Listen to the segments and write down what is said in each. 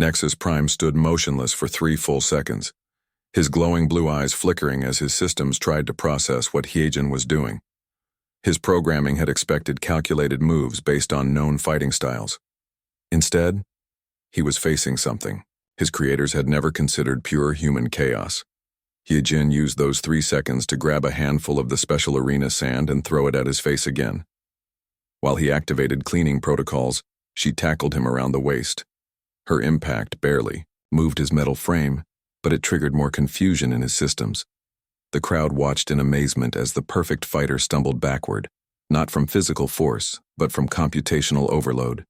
Nexus Prime stood motionless for 3 full seconds, his glowing blue eyes flickering as his systems tried to process what Hyejin was doing. His programming had expected calculated moves based on known fighting styles. Instead, he was facing something his creators had never considered pure human chaos. Hyejin used those 3 seconds to grab a handful of the special arena sand and throw it at his face again. While he activated cleaning protocols, she tackled him around the waist. Her impact barely moved his metal frame, but it triggered more confusion in his systems. The crowd watched in amazement as the perfect fighter stumbled backward, not from physical force, but from computational overload.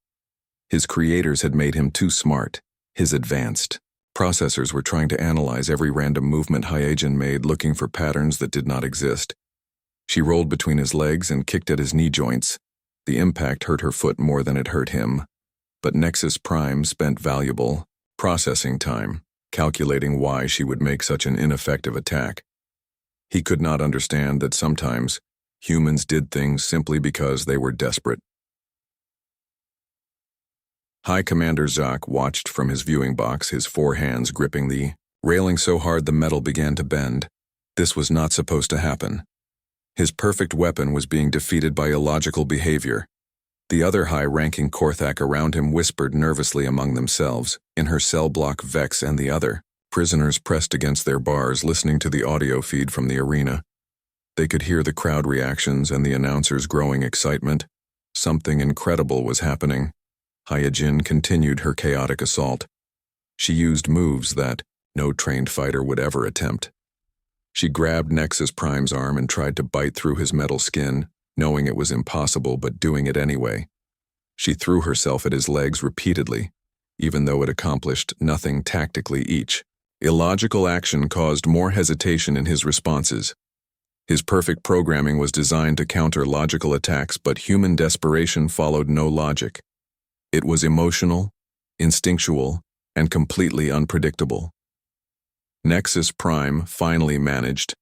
His creators had made him too smart, his advanced processors were trying to analyze every random movement Hyejin made, looking for patterns that did not exist. She rolled between his legs and kicked at his knee joints. The impact hurt her foot more than it hurt him, but Nexus Prime spent valuable processing time calculating why she would make such an ineffective attack. He could not understand that sometimes humans did things simply because they were desperate. High Commander Zak watched from his viewing box, his 4 hands gripping the railing so hard the metal began to bend. This was not supposed to happen. His perfect weapon was being defeated by illogical behavior. The other high-ranking Korthak around him whispered nervously among themselves. In her cell block, Vex and the other prisoners pressed against their bars, listening to the audio feed from the arena. They could hear the crowd reactions and the announcers' growing excitement. Something incredible was happening. Hyejin continued her chaotic assault. She used moves that no trained fighter would ever attempt. She grabbed Nexus Prime's arm and tried to bite through his metal skin, knowing it was impossible but doing it anyway. She threw herself at his legs repeatedly, even though it accomplished nothing tactically. Each illogical action caused more hesitation in his responses. His perfect programming was designed to counter logical attacks, but human desperation followed no logic. It was emotional, instinctual, and completely unpredictable. Nexus Prime finally managed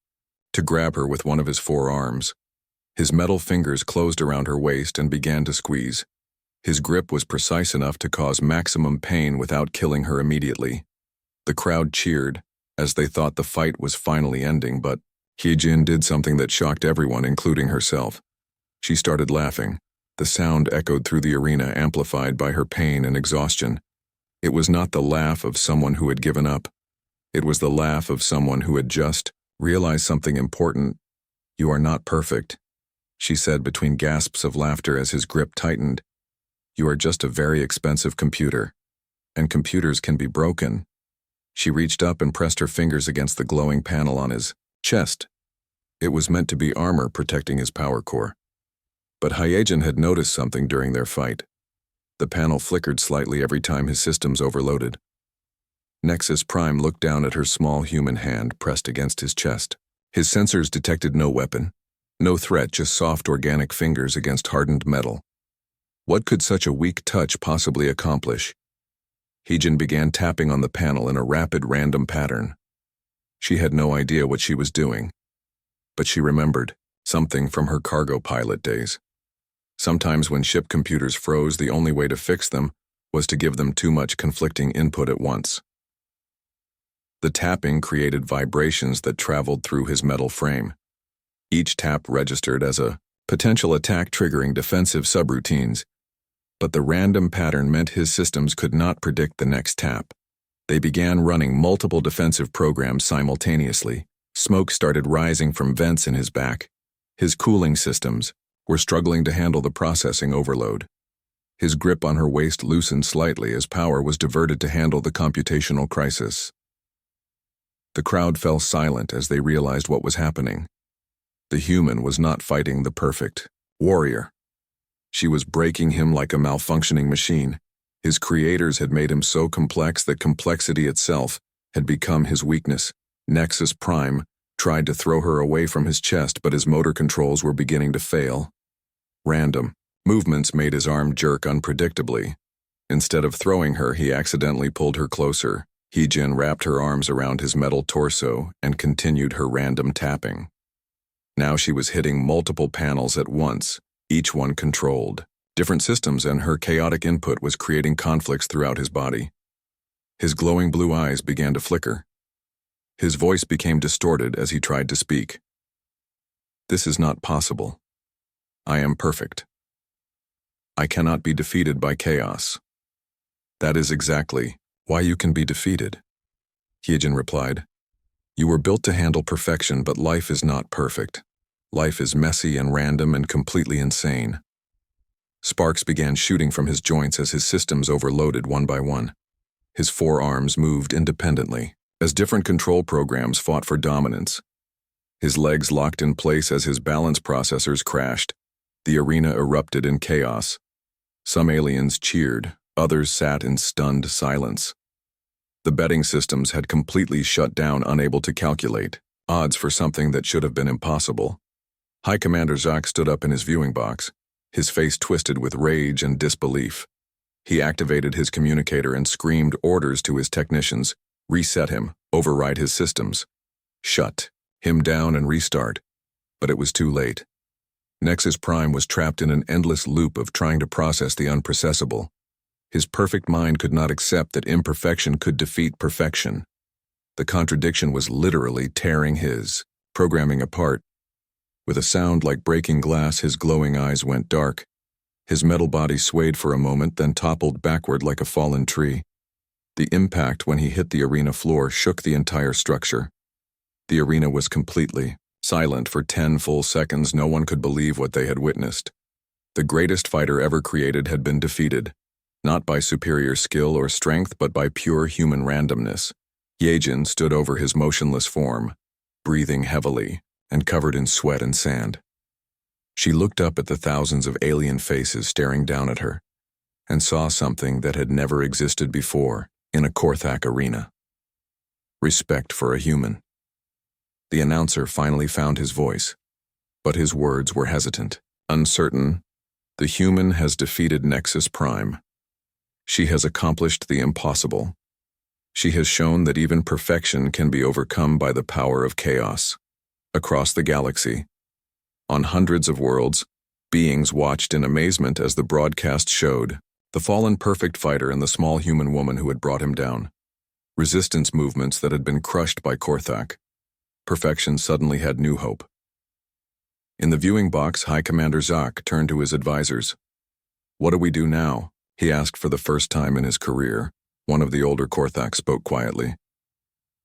to grab her with one of his 4 arms. His metal fingers closed around her waist and began to squeeze. His grip was precise enough to cause maximum pain without killing her immediately. The crowd cheered, as they thought the fight was finally ending, but Hyejin did something that shocked everyone, including herself. She started laughing. The sound echoed through the arena, amplified by her pain and exhaustion. It was not the laugh of someone who had given up. It was the laugh of someone who had just realized something important. "You are not perfect," she said between gasps of laughter as his grip tightened. "You are just a very expensive computer, and computers can be broken." She reached up and pressed her fingers against the glowing panel on his chest. It was meant to be armor protecting his power core. But Hyejin had noticed something during their fight. The panel flickered slightly every time his systems overloaded. Nexus Prime looked down at her small human hand pressed against his chest. His sensors detected no weapon, no threat, just soft organic fingers against hardened metal. What could such a weak touch possibly accomplish? Hyejin began tapping on the panel in a rapid, random pattern. She had no idea what she was doing, but she remembered something from her cargo pilot days. Sometimes when ship computers froze, the only way to fix them was to give them too much conflicting input at once. The tapping created vibrations that traveled through his metal frame. Each tap registered as a potential attack, triggering defensive subroutines. But the random pattern meant his systems could not predict the next tap. They began running multiple defensive programs simultaneously. Smoke started rising from vents in his back. His cooling systems were struggling to handle the processing overload. His grip on her waist loosened slightly as power was diverted to handle the computational crisis. The crowd fell silent as they realized what was happening. The human was not fighting the perfect warrior. She was breaking him like a malfunctioning machine. His creators had made him so complex that complexity itself had become his weakness. Nexus Prime tried to throw her away from his chest, but his motor controls were beginning to fail. Random movements made his arm jerk unpredictably. Instead of throwing her, he accidentally pulled her closer. Hyejin wrapped her arms around his metal torso and continued her random tapping. Now she was hitting multiple panels at once, each one controlled different systems, and her chaotic input was creating conflicts throughout his body. His glowing blue eyes began to flicker. His voice became distorted as he tried to speak. This is not possible. I am perfect. I cannot be defeated by chaos. That is exactly why you can be defeated, Hyejin replied. You were built to handle perfection, but life is not perfect. Life is messy and random and completely insane. Sparks began shooting from his joints as his systems overloaded one by one. His forearms moved independently, as different control programs fought for dominance. His legs locked in place as his balance processors crashed. The arena erupted in chaos. Some aliens cheered, others sat in stunned silence. The betting systems had completely shut down, unable to calculate odds for something that should have been impossible. High Commander Zak stood up in his viewing box, his face twisted with rage and disbelief. He activated his communicator and screamed orders to his technicians: reset him, override his systems, shut him down and restart. But it was too late. Nexus Prime was trapped in an endless loop of trying to process the unprocessable. His perfect mind could not accept that imperfection could defeat perfection. The contradiction was literally tearing his programming apart. With a sound like breaking glass, his glowing eyes went dark. His metal body swayed for a moment, then toppled backward like a fallen tree. The impact when he hit the arena floor shook the entire structure. The arena was completely silent for 10 full seconds. No one could believe what they had witnessed. The greatest fighter ever created had been defeated, not by superior skill or strength, but by pure human randomness. Hyejin stood over his motionless form, breathing heavily and covered in sweat and sand. She looked up at the thousands of alien faces staring down at her, and saw something that had never existed before in a Korthak arena. Respect for a human. The announcer finally found his voice, but his words were hesitant, uncertain. The human has defeated Nexus Prime. She has accomplished the impossible. She has shown that even perfection can be overcome by the power of chaos. Across the galaxy, on hundreds of worlds, beings watched in amazement as the broadcast showed the fallen perfect fighter and the small human woman who had brought him down. Resistance movements that had been crushed by Korthak. Perfection suddenly had new hope. In the viewing box, High Commander Zak turned to his advisors. What do we do now? He asked for the first time in his career. One of the older Korthak spoke quietly.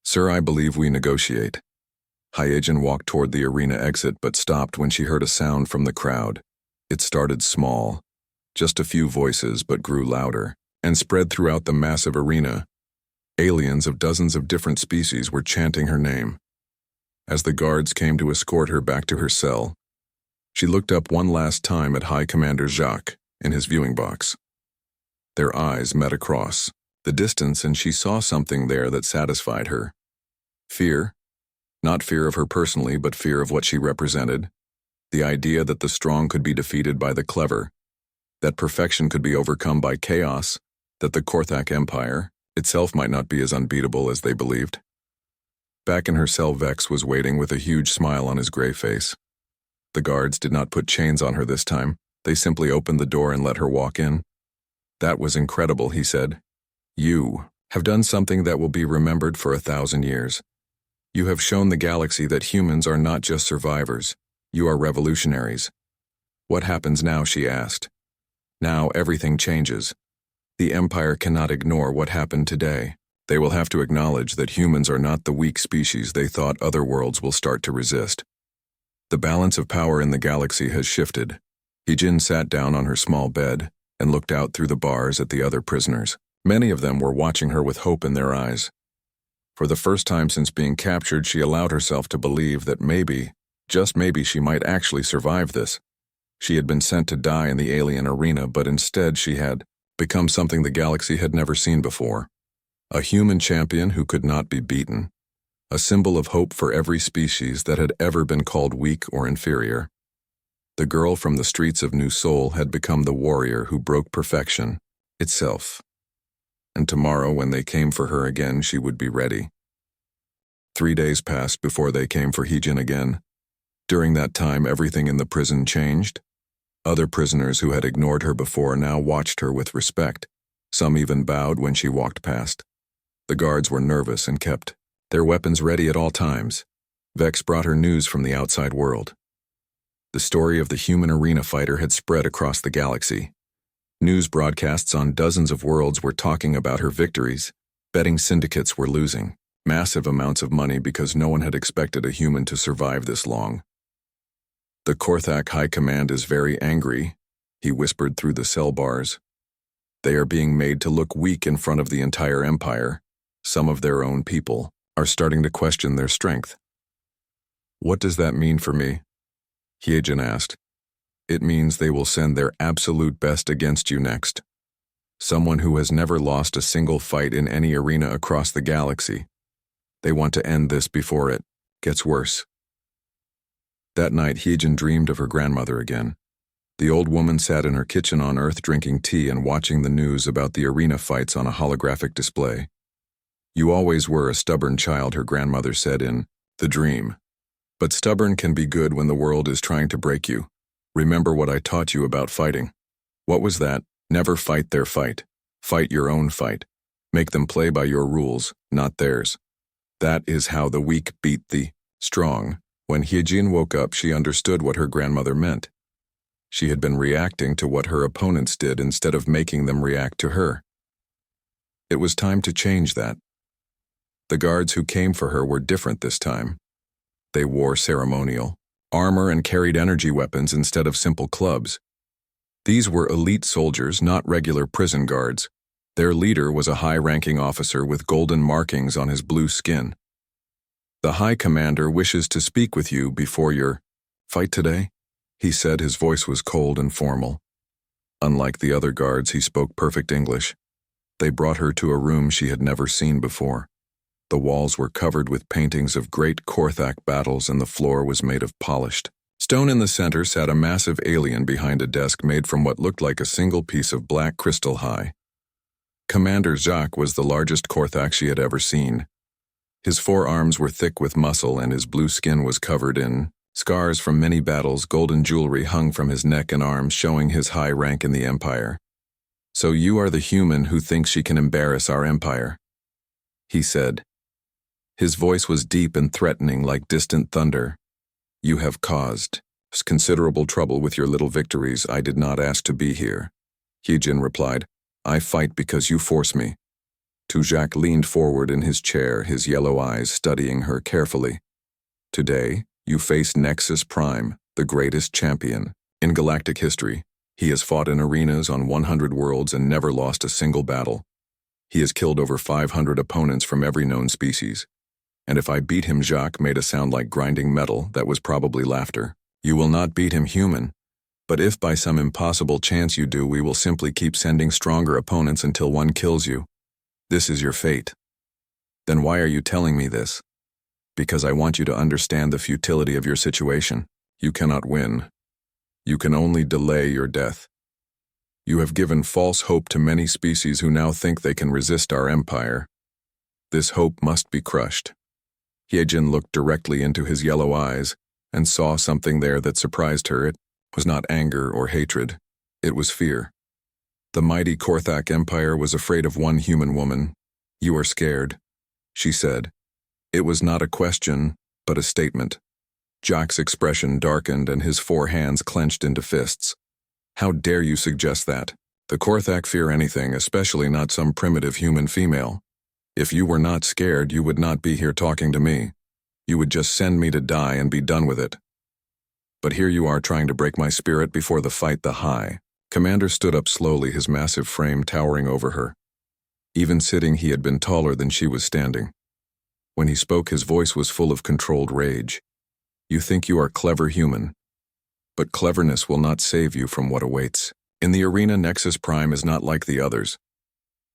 Sir, I believe we negotiate. Hyejin walked toward the arena exit but stopped when she heard a sound from the crowd. It started small, just a few voices, but grew louder and spread throughout the massive arena. Aliens of dozens of different species were chanting her name. As the guards came to escort her back to her cell, she looked up one last time at High Commander Jacques in his viewing box. Their eyes met across the distance, and she saw something there that satisfied her. Fear. Not fear of her personally, but fear of what she represented. The idea that the strong could be defeated by the clever, that perfection could be overcome by chaos, that the Korthak Empire itself might not be as unbeatable as they believed. Back in her cell, Vex was waiting with a huge smile on his gray face. The guards did not put chains on her this time. They simply opened the door and let her walk in. That was incredible, he said. You have done something that will be remembered for 1,000 years. You have shown the galaxy that humans are not just survivors. You are revolutionaries. What happens now? She asked. Now everything changes. The Empire cannot ignore what happened today. They will have to acknowledge that humans are not the weak species they thought other worlds will start to resist. The balance of power in the galaxy has shifted. Hyejin sat down on her small bed and looked out through the bars at the other prisoners. Many of them were watching her with hope in their eyes. For the first time since being captured, she allowed herself to believe that maybe, just maybe, she might actually survive this. She had been sent to die in the alien arena, but instead she had become something the galaxy had never seen before. A human champion who could not be beaten. A symbol of hope for every species that had ever been called weak or inferior. The girl from the streets of New Seoul had become the warrior who broke perfection itself. And tomorrow, when they came for her again, she would be ready. 3 days passed before they came for Hyejin again. During that time, everything in the prison changed. Other prisoners who had ignored her before now watched her with respect. Some even bowed when she walked past. The guards were nervous and kept their weapons ready at all times. Vex brought her news from the outside world. The story of the human arena fighter had spread across the galaxy. News broadcasts on dozens of worlds were talking about her victories. Betting syndicates were losing massive amounts of money because no one had expected a human to survive this long. The Korthak High Command is very angry, he whispered through the cell bars. They are being made to look weak in front of the entire empire. Some of their own people are starting to question their strength. What does that mean for me? Hyejin asked. It means they will send their absolute best against you next. Someone who has never lost a single fight in any arena across the galaxy. They want to end this before it gets worse. That night, Hyejin dreamed of her grandmother again. The old woman sat in her kitchen on Earth drinking tea and watching the news about the arena fights on a holographic display. You always were a stubborn child, her grandmother said in the dream. But stubborn can be good when the world is trying to break you. Remember what I taught you about fighting. What was that? Never fight their fight. Fight your own fight. Make them play by your rules, not theirs. That is how the weak beat the strong. When Hyejin woke up, she understood what her grandmother meant. She had been reacting to what her opponents did instead of making them react to her. It was time to change that. The guards who came for her were different this time. They wore ceremonial armor and carried energy weapons instead of simple clubs. These were elite soldiers, not regular prison guards. Their leader was a high-ranking officer with golden markings on his blue skin. The High Commander wishes to speak with you before your fight today, he said. His voice was cold and formal. Unlike the other guards, he spoke perfect English. They brought her to a room she had never seen before. The walls were covered with paintings of great Korthak battles and the floor was made of polished stone. In the center sat a massive alien behind a desk made from what looked like a single piece of black crystal. High Commander Jacques was the largest Korthak she had ever seen. His forearms were thick with muscle and his blue skin was covered in scars from many battles. Golden jewelry hung from his neck and arms, showing his high rank in the empire. So you are the human who thinks she can embarrass our empire, he said. His voice was deep and threatening like distant thunder. You have caused considerable trouble with your little victories. I did not ask to be here, Hyejin replied. I fight because you force me. Tujak leaned forward in his chair, his yellow eyes studying her carefully. Today, you face Nexus Prime, the greatest champion in galactic history. He has fought in arenas on 100 worlds and never lost a single battle. He has killed over 500 opponents from every known species. And if I beat him, Jacques made a sound like grinding metal. That was probably laughter. You will not beat him, human. But if by some impossible chance you do, we will simply keep sending stronger opponents until one kills you. This is your fate. Then why are you telling me this? Because I want you to understand the futility of your situation. You cannot win. You can only delay your death. You have given false hope to many species who now think they can resist our empire. This hope must be crushed. Hyejin looked directly into his yellow eyes and saw something there that surprised her. It was not anger or hatred. It was fear. The mighty Korthak Empire was afraid of one human woman. You are scared, she said. It was not a question, but a statement. Jack's expression darkened and his 4 hands clenched into fists. How dare you suggest that? The Korthak fear anything, especially not some primitive human female. If you were not scared, you would not be here talking to me. You would just send me to die and be done with it. But here you are trying to break my spirit before the fight. The High Commander stood up slowly, his massive frame towering over her. Even sitting, he had been taller than she was standing. When he spoke, his voice was full of controlled rage. You think you are clever, human. But cleverness will not save you from what awaits. In the arena, Nexus Prime is not like the others.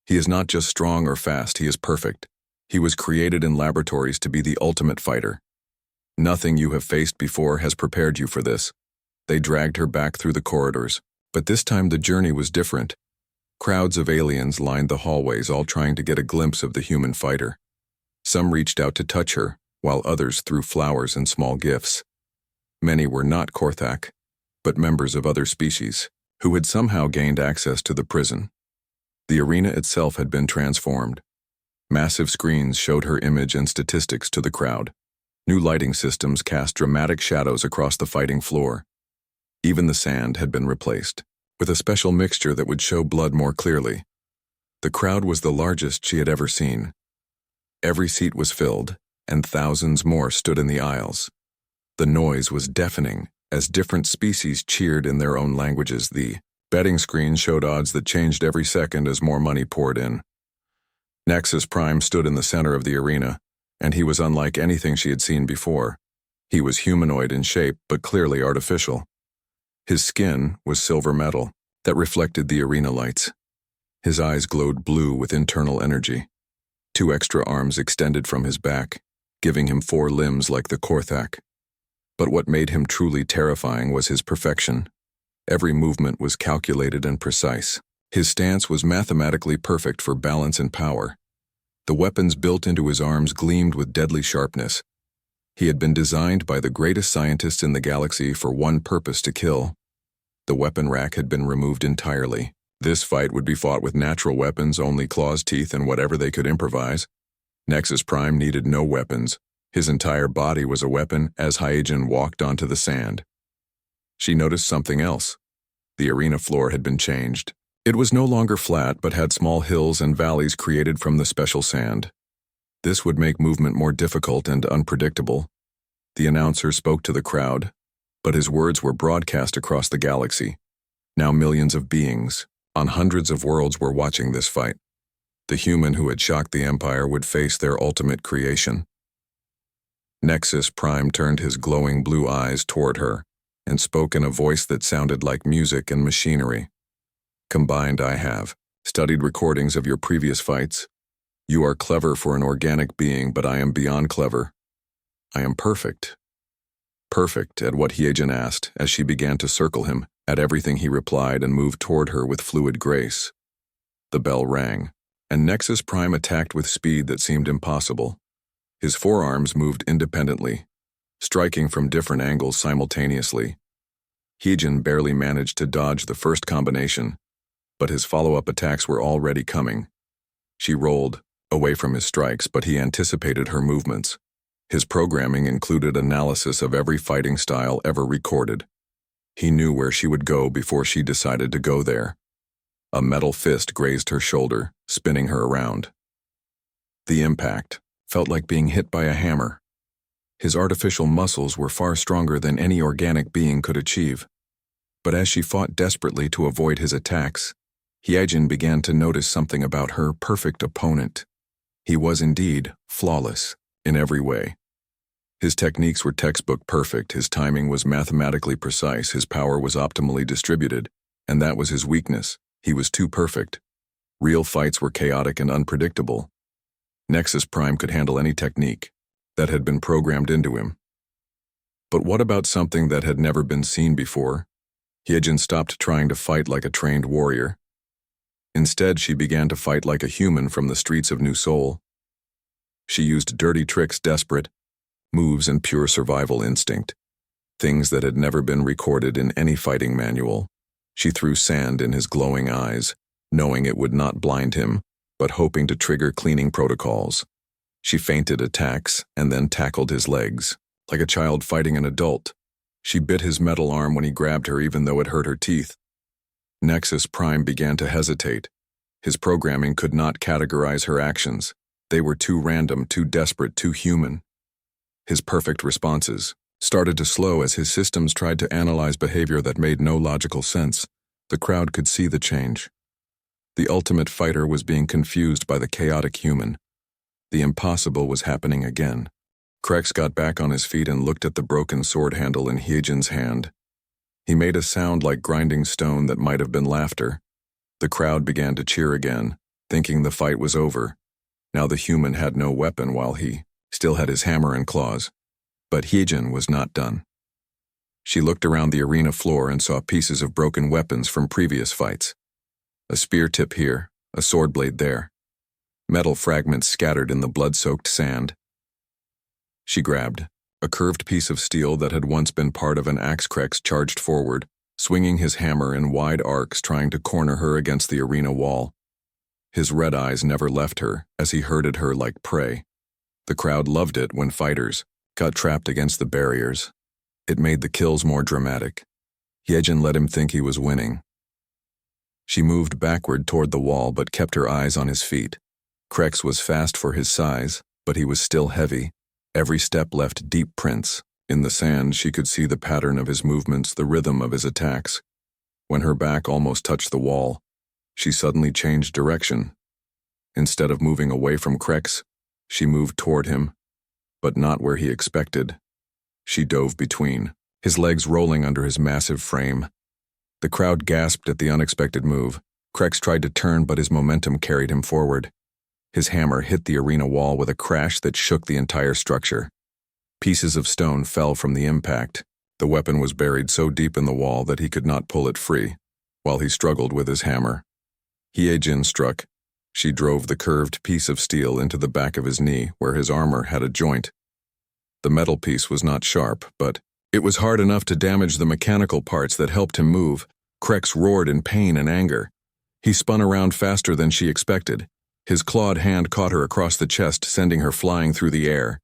He is not just strong or fast, he is perfect. He was created in laboratories to be the ultimate fighter. Nothing you have faced before has prepared you for this. They dragged her back through the corridors. But this time the journey was different. Crowds of aliens lined the hallways, all trying to get a glimpse of the human fighter. Some reached out to touch her, while others threw flowers and small gifts. Many were not Korthak, but members of other species, who had somehow gained access to the prison. The arena itself had been transformed. Massive screens showed her image and statistics to the crowd. New lighting systems cast dramatic shadows across the fighting floor. Even the sand had been replaced, with a special mixture that would show blood more clearly. The crowd was the largest she had ever seen. Every seat was filled, and thousands more stood in the aisles. The noise was deafening as different species cheered in their own languages. The betting screen showed odds that changed every second as more money poured in. Nexus Prime stood in the center of the arena, and he was unlike anything she had seen before. He was humanoid in shape, but clearly artificial. His skin was silver metal that reflected the arena lights. His eyes glowed blue with internal energy. 2 extra arms extended from his back, giving him 4 limbs like the Korthak. But what made him truly terrifying was his perfection. Every movement was calculated and precise. His stance was mathematically perfect for balance and power. The weapons built into his arms gleamed with deadly sharpness. He had been designed by the greatest scientists in the galaxy for one purpose: to kill. The weapon rack had been removed entirely. This fight would be fought with natural weapons, only claws, teeth, and whatever they could improvise. Nexus Prime needed no weapons. His entire body was a weapon as Hyjin walked onto the sand. She noticed something else. The arena floor had been changed. It was no longer flat but had small hills and valleys created from the special sand. This would make movement more difficult and unpredictable. The announcer spoke to the crowd, but his words were broadcast across the galaxy. Now millions of beings, on hundreds of worlds, were watching this fight. The human who had shocked the Empire would face their ultimate creation. Nexus Prime turned his glowing blue eyes toward her and spoke in a voice that sounded like music and machinery. Combined, I have studied recordings of your previous fights. You are clever for an organic being, but I am beyond clever. I am perfect. Perfect at what Hyjin asked as she began to circle him, at everything he replied, and moved toward her with fluid grace. The bell rang, and Nexus Prime attacked with speed that seemed impossible. His forearms moved independently, striking from different angles simultaneously. Hyjin barely managed to dodge the first combination, but his follow-up attacks were already coming. She rolled away from his strikes, but he anticipated her movements. His programming included analysis of every fighting style ever recorded. He knew where she would go before she decided to go there. A metal fist grazed her shoulder, spinning her around. The impact felt like being hit by a hammer. His artificial muscles were far stronger than any organic being could achieve. But as she fought desperately to avoid his attacks, Hyjin began to notice something about her perfect opponent. He was indeed flawless in every way. His techniques were textbook perfect, his timing was mathematically precise, his power was optimally distributed, and that was his weakness. He was too perfect. Real fights were chaotic and unpredictable. Nexus Prime could handle any technique that had been programmed into him. But what about something that had never been seen before? Hyjin stopped trying to fight like a trained warrior. Instead, she began to fight like a human from the streets of New Seoul. She used dirty tricks, desperate moves, and pure survival instinct, things that had never been recorded in any fighting manual. She threw sand in his glowing eyes, knowing it would not blind him, but hoping to trigger cleaning protocols. She feinted attacks and then tackled his legs, like a child fighting an adult. She bit his metal arm when he grabbed her, even though it hurt her teeth. Nexus Prime began to hesitate. His programming could not categorize her actions. They were too random, too desperate, too human. His perfect responses started to slow as his systems tried to analyze behavior that made no logical sense. The crowd could see the change. The ultimate fighter was being confused by the chaotic human. The impossible was happening again. Krex got back on his feet and looked at the broken sword handle in Hyjin's hand. He made a sound like grinding stone that might have been laughter. The crowd began to cheer again, thinking the fight was over. Now the human had no weapon while he still had his hammer and claws. But Hyjin was not done. She looked around the arena floor and saw pieces of broken weapons from previous fights. A spear tip here, a sword blade there. Metal fragments scattered in the blood-soaked sand. She grabbed a curved piece of steel that had once been part of an axe. Krex charged forward, swinging his hammer in wide arcs, trying to corner her against the arena wall. His red eyes never left her as he herded her like prey. The crowd loved it when fighters got trapped against the barriers. It made the kills more dramatic. Yejin let him think he was winning. She moved backward toward the wall but kept her eyes on his feet. Krex was fast for his size, but he was still heavy. Every step left deep prints. In the sand, she could see the pattern of his movements, the rhythm of his attacks. When her back almost touched the wall, she suddenly changed direction. Instead of moving away from Krex, she moved toward him, but not where he expected. She dove between, his legs rolling under his massive frame. The crowd gasped at the unexpected move. Krex tried to turn, but his momentum carried him forward. His hammer hit the arena wall with a crash that shook the entire structure. Pieces of stone fell from the impact. The weapon was buried so deep in the wall that he could not pull it free, while he struggled with his hammer. Hyejin struck. She drove the curved piece of steel into the back of his knee, where his armor had a joint. The metal piece was not sharp, but it was hard enough to damage the mechanical parts that helped him move. Krex roared in pain and anger. He spun around faster than she expected. His clawed hand caught her across the chest, sending her flying through the air.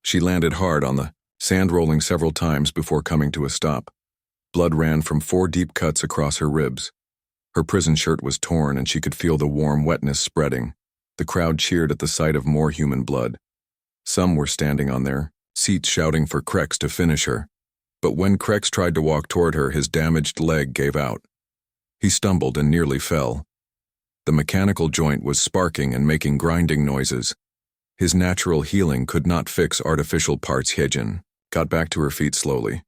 She landed hard on the sand, rolling several times before coming to a stop. Blood ran from 4 deep cuts across her ribs. Her prison shirt was torn and she could feel the warm wetness spreading. The crowd cheered at the sight of more human blood. Some were standing on their seats shouting for Krex to finish her. But when Krex tried to walk toward her, his damaged leg gave out. He stumbled and nearly fell. The mechanical joint was sparking and making grinding noises. His natural healing could not fix artificial parts. Hyejin got back to her feet slowly.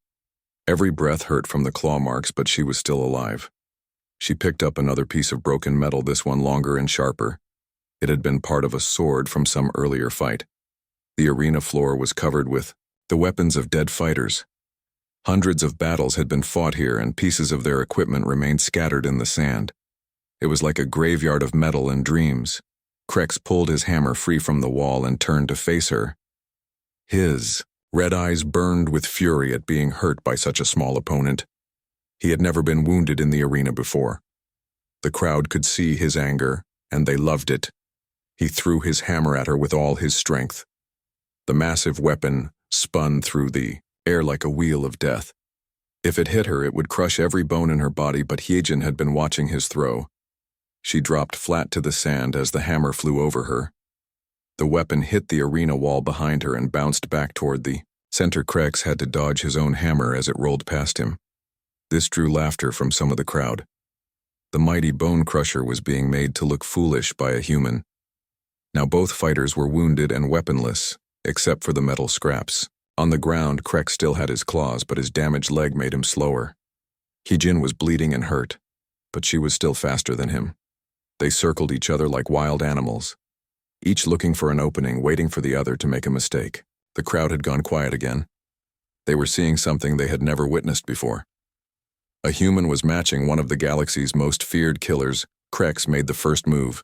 Every breath hurt from the claw marks, but she was still alive. She picked up another piece of broken metal, this one longer and sharper. It had been part of a sword from some earlier fight. The arena floor was covered with the weapons of dead fighters. Hundreds of battles had been fought here, and pieces of their equipment remained scattered in the sand. It was like a graveyard of metal and dreams. Krex pulled his hammer free from the wall and turned to face her. His red eyes burned with fury at being hurt by such a small opponent. He had never been wounded in the arena before. The crowd could see his anger, and they loved it. He threw his hammer at her with all his strength. The massive weapon spun through the air like a wheel of death. If it hit her, it would crush every bone in her body, but Hyejin had been watching his throw. She dropped flat to the sand as the hammer flew over her. The weapon hit the arena wall behind her and bounced back toward the center. Krex had to dodge his own hammer as it rolled past him. This drew laughter from some of the crowd. The mighty bone crusher was being made to look foolish by a human. Now both fighters were wounded and weaponless, except for the metal scraps. On the ground, Krex still had his claws, but his damaged leg made him slower. Hyejin was bleeding and hurt, but she was still faster than him. They circled each other like wild animals, each looking for an opening, waiting for the other to make a mistake. The crowd had gone quiet again. They were seeing something they had never witnessed before. A human was matching one of the galaxy's most feared killers. Krex made the first move.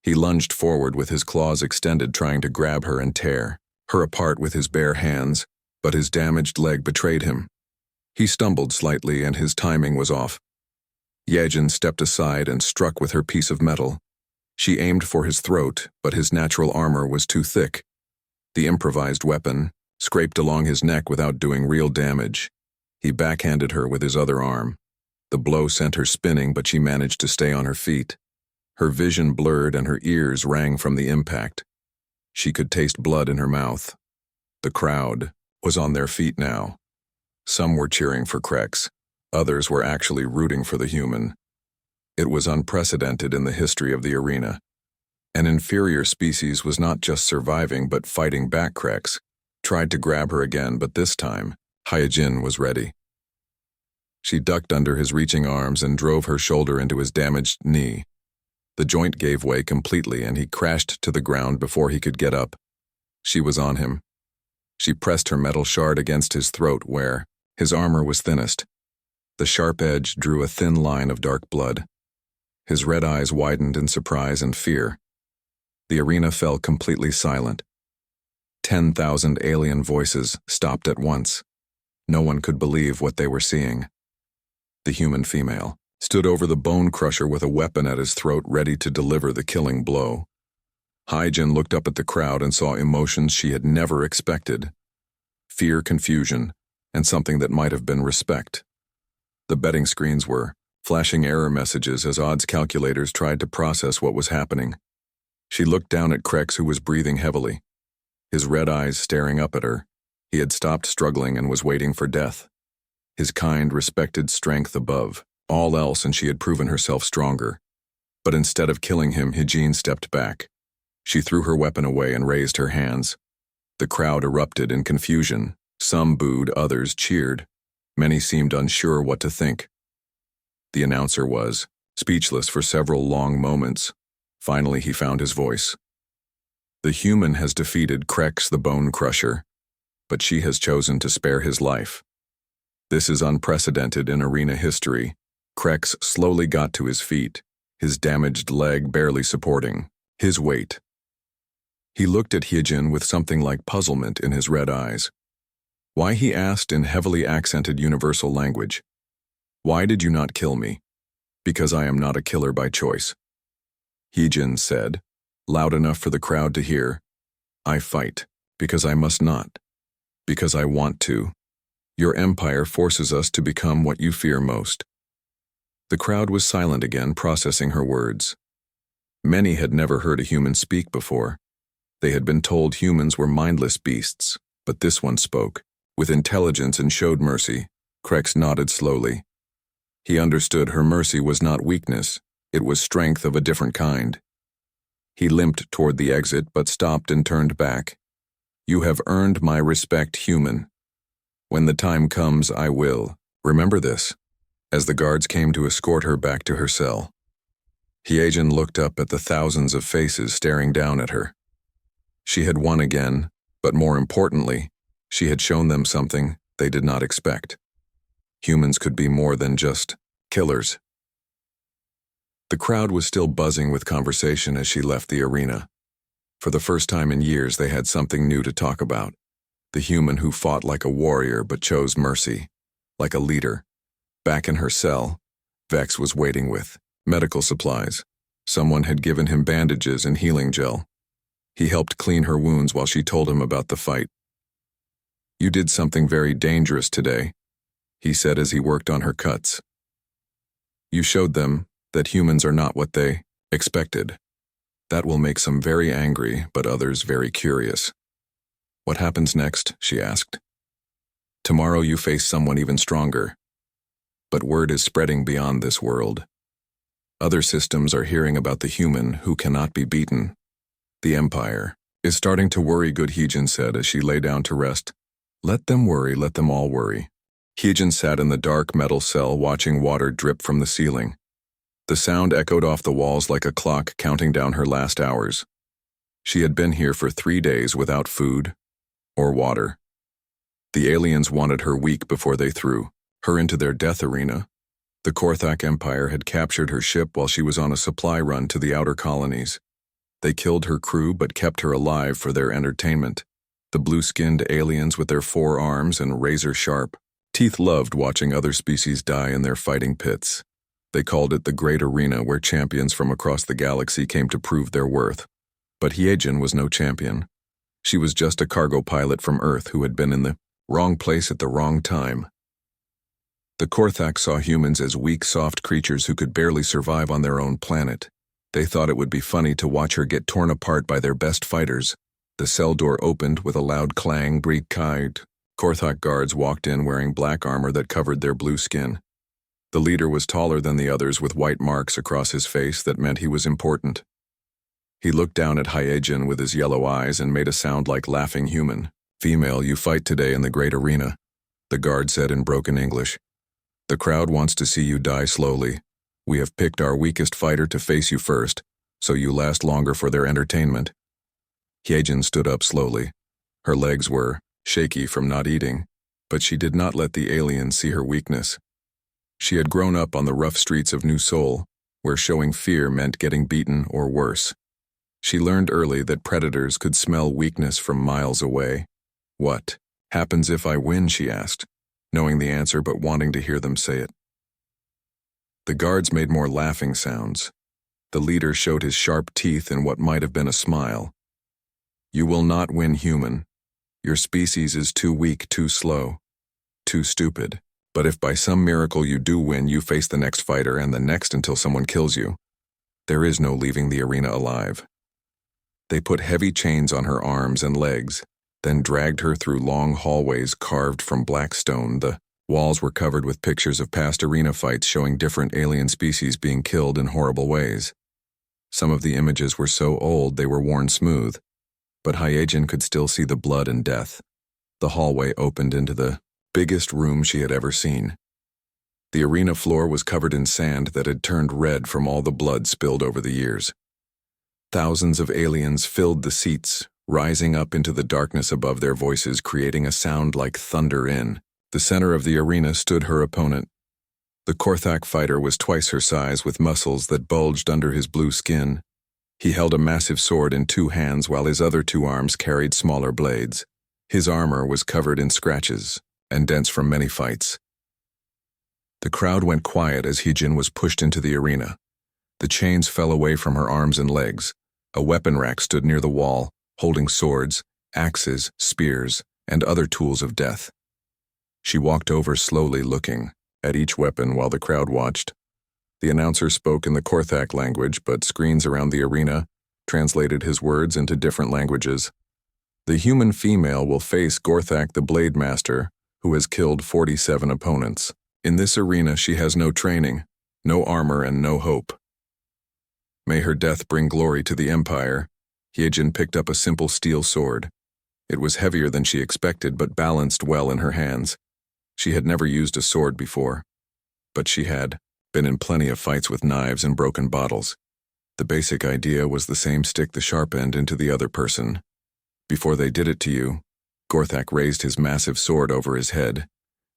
He lunged forward with his claws extended, trying to grab her and tear her apart with his bare hands, but his damaged leg betrayed him. He stumbled slightly and his timing was off. Hyejin stepped aside and struck with her piece of metal. She aimed for his throat, but his natural armor was too thick. The improvised weapon scraped along his neck without doing real damage. He backhanded her with his other arm. The blow sent her spinning, but she managed to stay on her feet. Her vision blurred and her ears rang from the impact. She could taste blood in her mouth. The crowd was on their feet now. Some were cheering for Krex. Others were actually rooting for the human. It was unprecedented in the history of the arena. An inferior species was not just surviving but fighting back. Krex tried to grab her again, but this time, Hyejin was ready. She ducked under his reaching arms and drove her shoulder into his damaged knee. The joint gave way completely and he crashed to the ground before he could get up. She was on him. She pressed her metal shard against his throat where his armor was thinnest. The sharp edge drew a thin line of dark blood. His red eyes widened in surprise and fear. The arena fell completely silent. 10,000 alien voices stopped at once. No one could believe what they were seeing. The human female stood over the bone crusher with a weapon at his throat ready to deliver the killing blow. Hyjin looked up at the crowd and saw emotions she had never expected. Fear, confusion, and something that might have been respect. The betting screens were flashing error messages as odds calculators tried to process what was happening. She looked down at Krex, who was breathing heavily, his red eyes staring up at her. He had stopped struggling and was waiting for death. His kind, respected strength above all else, and she had proven herself stronger. But instead of killing him, Hyjin stepped back. She threw her weapon away and raised her hands. The crowd erupted in confusion. Some booed, others cheered. Many seemed unsure what to think. The announcer was speechless for several long moments. Finally, he found his voice. The human has defeated Krex the Bone Crusher, but she has chosen to spare his life. This is unprecedented in arena history. Krex slowly got to his feet, his damaged leg barely supporting his weight. He looked at Hyjin with something like puzzlement in his red eyes. Why, he asked in heavily accented universal language. Why did you not kill me? Because I am not a killer by choice. Hyjin said, loud enough for the crowd to hear. I fight, because I must not. Because I want to. Your empire forces us to become what you fear most. The crowd was silent again, processing her words. Many had never heard a human speak before. They had been told humans were mindless beasts, but this one spoke, with intelligence, and showed mercy. Krex nodded slowly. He understood her mercy was not weakness, it was strength of a different kind. He limped toward the exit, but stopped and turned back. You have earned my respect, human. When the time comes, I will. Remember this. As the guards came to escort her back to her cell, Hyjin looked up at the thousands of faces staring down at her. She had won again, but more importantly, she had shown them something they did not expect. Humans could be more than just killers. The crowd was still buzzing with conversation as she left the arena. For the first time in years, they had something new to talk about. The human who fought like a warrior but chose mercy, like a leader. Back in her cell, Vex was waiting with medical supplies. Someone had given him bandages and healing gel. He helped clean her wounds while she told him about the fight. You did something very dangerous today, he said as he worked on her cuts. You showed them that humans are not what they expected. That will make some very angry, but others very curious. What happens next? She asked. Tomorrow you face someone even stronger. But word is spreading beyond this world. Other systems are hearing about the human who cannot be beaten. The Empire is starting to worry, good, Hyjin said as she lay down to rest. Let them worry, let them all worry. Hyjin sat in the dark metal cell watching water drip from the ceiling. The sound echoed off the walls like a clock counting down her last hours. She had been here for 3 days without food or water. The aliens wanted her weak before they threw her into their death arena. The Korthak Empire had captured her ship while she was on a supply run to the outer colonies. They killed her crew but kept her alive for their entertainment. The blue-skinned aliens with their 4 arms and razor-sharp teeth loved watching other species die in their fighting pits. They called it the Great Arena, where champions from across the galaxy came to prove their worth. But Hyjin was no champion. She was just a cargo pilot from Earth who had been in the wrong place at the wrong time. The Korthak saw humans as weak, soft creatures who could barely survive on their own planet. They thought it would be funny to watch her get torn apart by their best fighters. The cell door opened with a loud clang. Korthak guards walked in wearing black armor that covered their blue skin. The leader was taller than the others, with white marks across his face that meant he was important. He looked down at Hyjin with his yellow eyes and made a sound like laughing human. Female, you fight today in the Great Arena, the guard said in broken English. The crowd wants to see you die slowly. We have picked our weakest fighter to face you first, so you last longer for their entertainment. Hyjin stood up slowly. Her legs were shaky from not eating, but she did not let the aliens see her weakness. She had grown up on the rough streets of New Seoul, where showing fear meant getting beaten or worse. She learned early that predators could smell weakness from miles away. What happens if I win, she asked, knowing the answer but wanting to hear them say it. The guards made more laughing sounds. The leader showed his sharp teeth in what might have been a smile. You will not win, human. Your species is too weak, too slow, too stupid. But if by some miracle you do win, you face the next fighter and the next until someone kills you. There is no leaving the arena alive. They put heavy chains on her arms and legs, then dragged her through long hallways carved from black stone. The walls were covered with pictures of past arena fights showing different alien species being killed in horrible ways. Some of the images were so old they were worn smooth, but Hyejin could still see the blood and death. The hallway opened into the biggest room she had ever seen. The arena floor was covered in sand that had turned red from all the blood spilled over the years. Thousands of aliens filled the seats, rising up into the darkness above their voices, creating a sound like thunder. In the center of the arena stood her opponent. The Korthak fighter was twice her size, with muscles that bulged under his blue skin. He held a massive sword in two hands while his other two arms carried smaller blades. His armor was covered in scratches and dents from many fights. The crowd went quiet as Hyejin was pushed into the arena. The chains fell away from her arms and legs. A weapon rack stood near the wall, holding swords, axes, spears, and other tools of death. She walked over slowly, looking at each weapon while the crowd watched. The announcer spoke in the Korthak language, but screens around the arena translated his words into different languages. The human female will face Gorthak the Blade Master, who has killed 47 opponents. In this arena she has no training, no armor, and no hope. May her death bring glory to the Empire. Hyejin picked up a simple steel sword. It was heavier than she expected, but balanced well in her hands. She had never used a sword before, but she had been in plenty of fights with knives and broken bottles. The basic idea was the same: stick the sharp end into the other person. Before they did it to you, Gorthak raised his massive sword over his head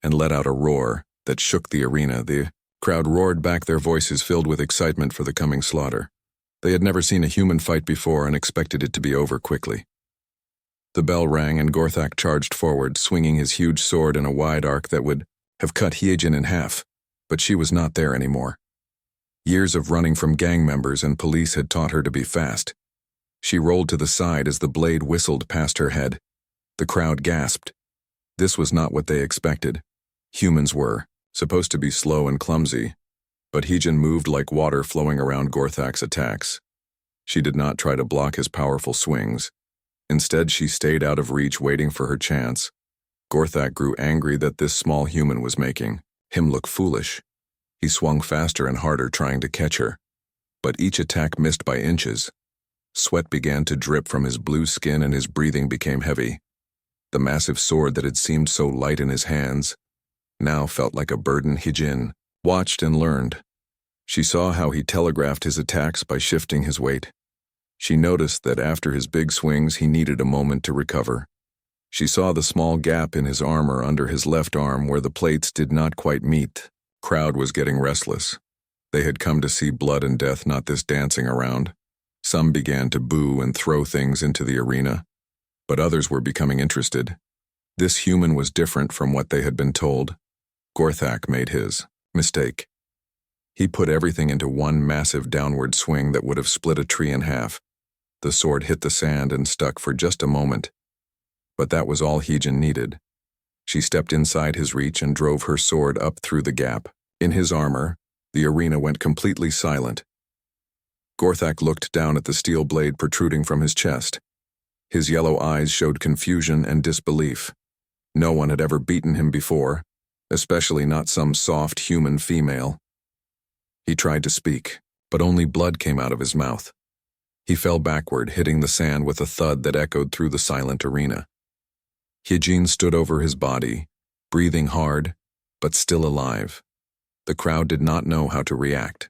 and let out a roar that shook the arena. The crowd roared back, their voices filled with excitement for the coming slaughter. They had never seen a human fight before and expected it to be over quickly. The bell rang and Gorthak charged forward, swinging his huge sword in a wide arc that would have cut Hyejin in half, but she was not there anymore. Years of running from gang members and police had taught her to be fast. She rolled to the side as the blade whistled past her head. The crowd gasped. This was not what they expected. Humans were supposed to be slow and clumsy, but Hyejin moved like water flowing around Gorthak's attacks. She did not try to block his powerful swings. Instead, she stayed out of reach, waiting for her chance. Gorthak grew angry that this small human was making him look foolish. He swung faster and harder, trying to catch her, but each attack missed by inches. Sweat began to drip from his blue skin and his breathing became heavy. The massive sword that had seemed so light in his hands now felt like a burden. Hyejin watched and learned. She saw how he telegraphed his attacks by shifting his weight. She noticed that after his big swings he needed a moment to recover. She saw the small gap in his armor under his left arm where the plates did not quite meet. Crowd was getting restless. They had come to see blood and death, not this dancing around. Some began to boo and throw things into the arena, but others were becoming interested. This human was different from what they had been told. Gorthak made his mistake. He put everything into one massive downward swing that would have split a tree in half. The sword hit the sand and stuck for just a moment. But that was all Hyejin needed. She stepped inside his reach and drove her sword up through the gap. In his armor, the arena went completely silent. Gorthak looked down at the steel blade protruding from his chest. His yellow eyes showed confusion and disbelief. No one had ever beaten him before, especially not some soft human female. He tried to speak, but only blood came out of his mouth. He fell backward, hitting the sand with a thud that echoed through the silent arena. Hyejin stood over his body, breathing hard, but still alive. The crowd did not know how to react.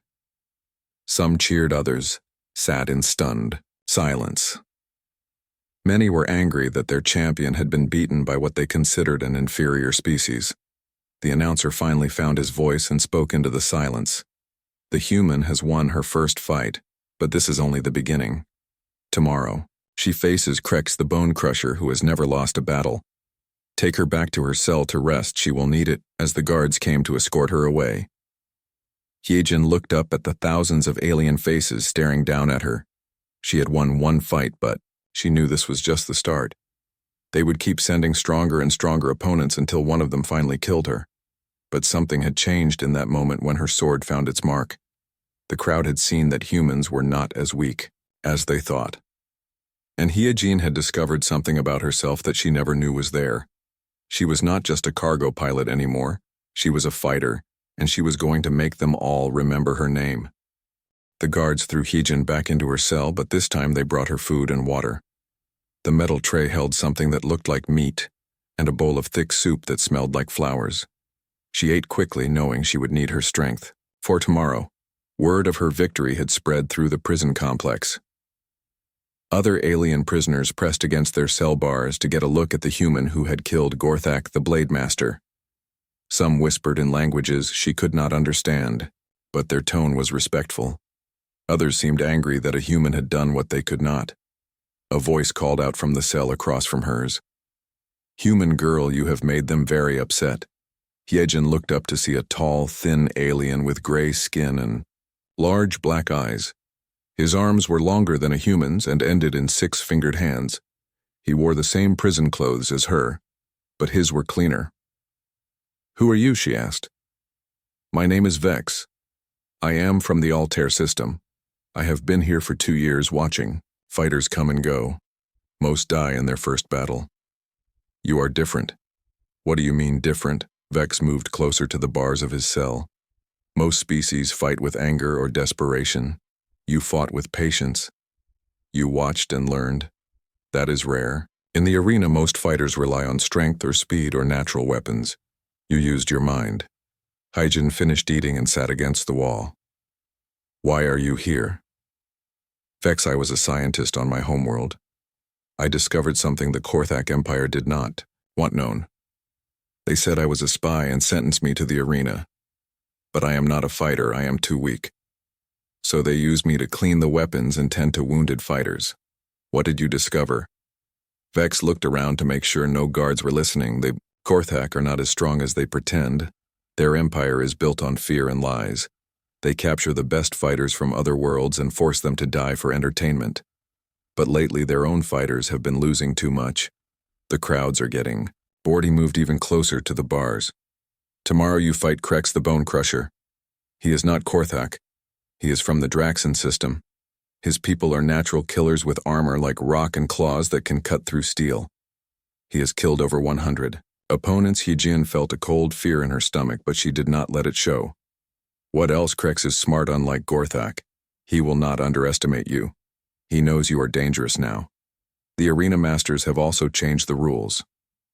Some cheered, others sat in stunned silence. Many were angry that their champion had been beaten by what they considered an inferior species. The announcer finally found his voice and spoke into the silence. The human has won her first fight, but this is only the beginning. Tomorrow, she faces Krex the Bone Crusher, who has never lost a battle. Take her back to her cell to rest, she will need it, as the guards came to escort her away. Hyejin looked up at the thousands of alien faces staring down at her. She had won one fight, but she knew this was just the start. They would keep sending stronger and stronger opponents until one of them finally killed her. But something had changed in that moment when her sword found its mark. The crowd had seen that humans were not as weak as they thought. And Hyejin had discovered something about herself that she never knew was there. She was not just a cargo pilot anymore. She was a fighter, and she was going to make them all remember her name. The guards threw Hyejin back into her cell, but this time they brought her food and water. The metal tray held something that looked like meat, and a bowl of thick soup that smelled like flowers. She ate quickly, knowing she would need her strength for tomorrow. Word of her victory had spread through the prison complex. Other alien prisoners pressed against their cell bars to get a look at the human who had killed Gorthak the Blade Master. Some whispered in languages she could not understand, but their tone was respectful. Others seemed angry that a human had done what they could not. A voice called out from the cell across from hers. "Human girl, you have made them very upset." Hyejin looked up to see a tall, thin alien with gray skin and large black eyes. His arms were longer than a human's and ended in 6-fingered hands. He wore the same prison clothes as her, but his were cleaner. "Who are you?" she asked. "My name is Vex. I am from the Altair system. I have been here for 2 years watching. Fighters come and go. Most die in their first battle. You are different." "What do you mean, different?" Vex moved closer to the bars of his cell. "Most species fight with anger or desperation. You fought with patience. You watched and learned. That is rare. In the arena, most fighters rely on strength or speed or natural weapons. You used your mind." Hyejin finished eating and sat against the wall. "Why are you here?" "Vex, I was a scientist on my homeworld. I discovered something the Gorthak Empire did not want known. They said I was a spy and sentenced me to the arena. But I am not a fighter, I am too weak. So they used me to clean the weapons and tend to wounded fighters. What did you discover?" Vex looked around to make sure no guards were listening. The Gorthak are not as strong as they pretend. Their empire is built on fear and lies. They capture the best fighters from other worlds and force them to die for entertainment. But lately their own fighters have been losing too much. The crowds are getting bored. He moved even closer to the bars. "Tomorrow you fight Krex the Bone Crusher. He is not Gorthak. He is from the Draxon system. His people are natural killers with armor like rock and claws that can cut through steel. He has killed over 100 opponents." Hyejin felt a cold fear in her stomach, but she did not let it show. "What else? Krex is smart, unlike Gorthak. He will not underestimate you. He knows you are dangerous now. The arena masters have also changed the rules.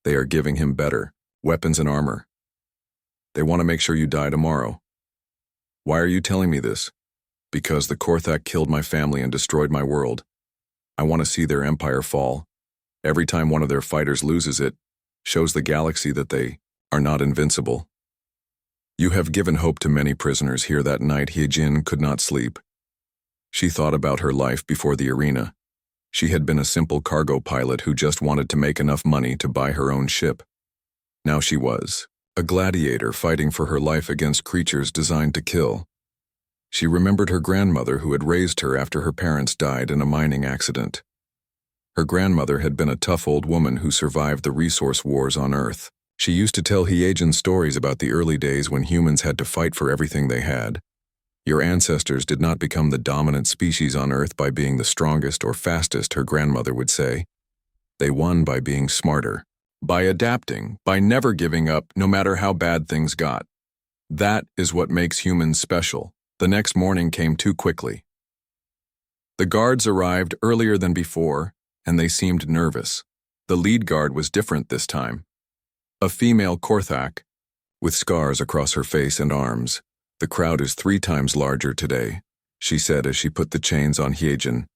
They are giving him better weapons and armor. They want to make sure you die tomorrow." "Why are you telling me this?" "Because the Gorthak killed my family and destroyed my world. I want to see their empire fall. Every time one of their fighters loses it, shows the galaxy that they are not invincible." "You have given hope to many prisoners here." That night, Hyejin could not sleep. She thought about her life before the arena. She had been a simple cargo pilot who just wanted to make enough money to buy her own ship. Now she was a gladiator fighting for her life against creatures designed to kill. She remembered her grandmother who had raised her after her parents died in a mining accident. Her grandmother had been a tough old woman who survived the resource wars on Earth. She used to tell Hyejin stories about the early days when humans had to fight for everything they had. Your ancestors did not become the dominant species on Earth by being the strongest or fastest, her grandmother would say. They won by being smarter, by adapting, by never giving up no matter how bad things got. That is what makes humans special. The next morning came too quickly. The guards arrived earlier than before, and they seemed nervous. The lead guard was different this time. A female Gorthak, with scars across her face and arms. "The crowd is 3 times larger today," she said as she put the chains on Hyejin.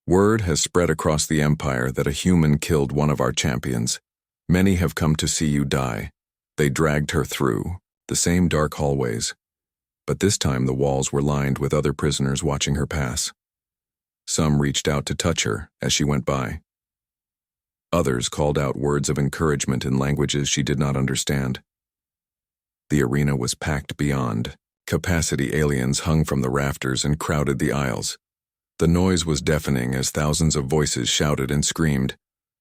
"Word has spread across the empire that a human killed one of our champions. Many have come to see you die." They dragged her through the same dark hallways. But this time the walls were lined with other prisoners watching her pass. Some reached out to touch her as she went by. Others called out words of encouragement in languages she did not understand. The arena was packed beyond capacity aliens hung from the rafters and crowded the aisles. The noise was deafening as thousands of voices shouted and screamed.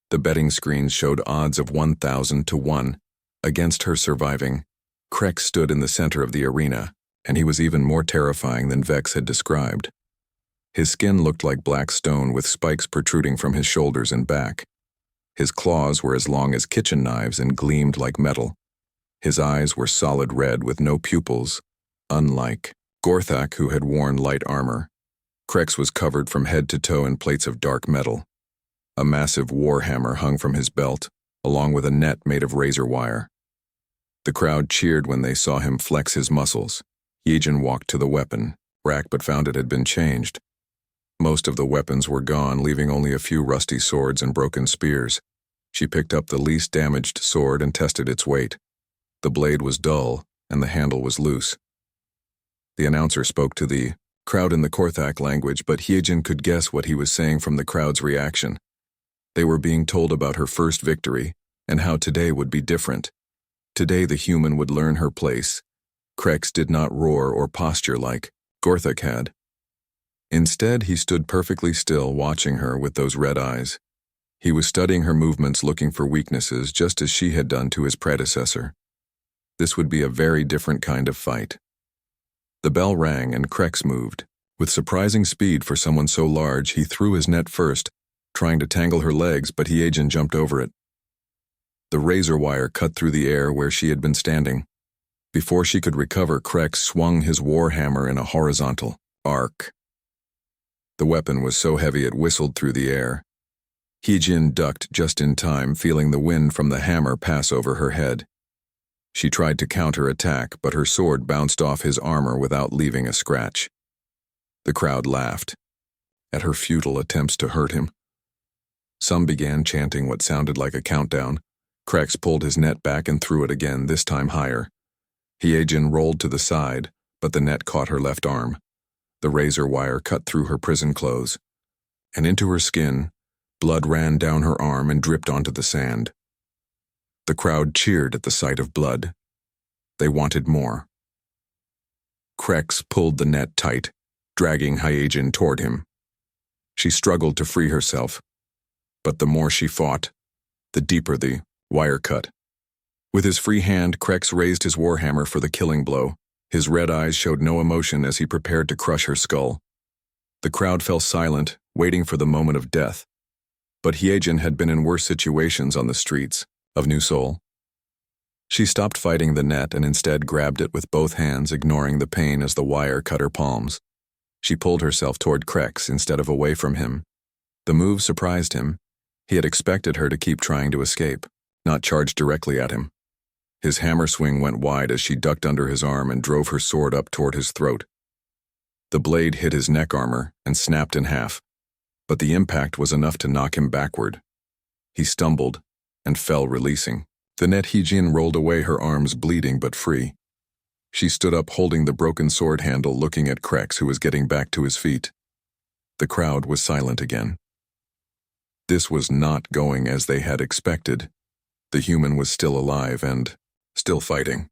The betting screens showed odds of 1,000 to 1 against her surviving. Krex stood in the center of the arena, and he was even more terrifying than Vex had described. His skin looked like black stone with spikes protruding from his shoulders and back. His claws were as long as kitchen knives and gleamed like metal. His eyes were solid red with no pupils, unlike Gorthak, who had worn light armor. Krex was covered from head to toe in plates of dark metal. A massive warhammer hung from his belt, along with a net made of razor wire. The crowd cheered when they saw him flex his muscles. Yejin walked to the weapon rack but found it had been changed. Most of the weapons were gone, leaving only a few rusty swords and broken spears. She picked up the least damaged sword and tested its weight. The blade was dull, and the handle was loose. The announcer spoke to the crowd in the Korthak language, but Hyejin could guess what he was saying from the crowd's reaction. They were being told about her first victory, and how today would be different. Today the human would learn her place. Krex did not roar or posture like Gorthak had. Instead, he stood perfectly still, watching her with those red eyes. He was studying her movements, looking for weaknesses, just as she had done to his predecessor. This would be a very different kind of fight. The bell rang and Krex moved. With surprising speed for someone so large, he threw his net first, trying to tangle her legs, but Hyejin jumped over it. The razor wire cut through the air where she had been standing. Before she could recover, Krex swung his warhammer in a horizontal arc. The weapon was so heavy it whistled through the air. Hyejin ducked just in time, feeling the wind from the hammer pass over her head. She tried to counter-attack, but her sword bounced off his armor without leaving a scratch. The crowd laughed at her futile attempts to hurt him. Some began chanting what sounded like a countdown. Krex pulled his net back and threw it again, this time higher. Hyejin rolled to the side, but the net caught her left arm. The razor wire cut through her prison clothes, and into her skin. Blood ran down her arm and dripped onto the sand. The crowd cheered at the sight of blood. They wanted more. Krex pulled the net tight, dragging Hyejin toward him. She struggled to free herself, but the more she fought, the deeper the wire cut. With his free hand, Krex raised his warhammer for the killing blow. His red eyes showed no emotion as he prepared to crush her skull. The crowd fell silent, waiting for the moment of death. But Hyejin had been in worse situations on the streets of New Seoul. She stopped fighting the net and instead grabbed it with both hands, ignoring the pain as the wire cut her palms. She pulled herself toward Krex instead of away from him. The move surprised him. He had expected her to keep trying to escape, not charge directly at him. His hammer swing went wide as she ducked under his arm and drove her sword up toward his throat. The blade hit his neck armor and snapped in half, but the impact was enough to knock him backward. He stumbled and fell, releasing. The net Hyejin rolled away, her arms bleeding but free. She stood up holding the broken sword handle, looking at Krex, who was getting back to his feet. The crowd was silent again. This was not going as they had expected. The human was still alive and still fighting.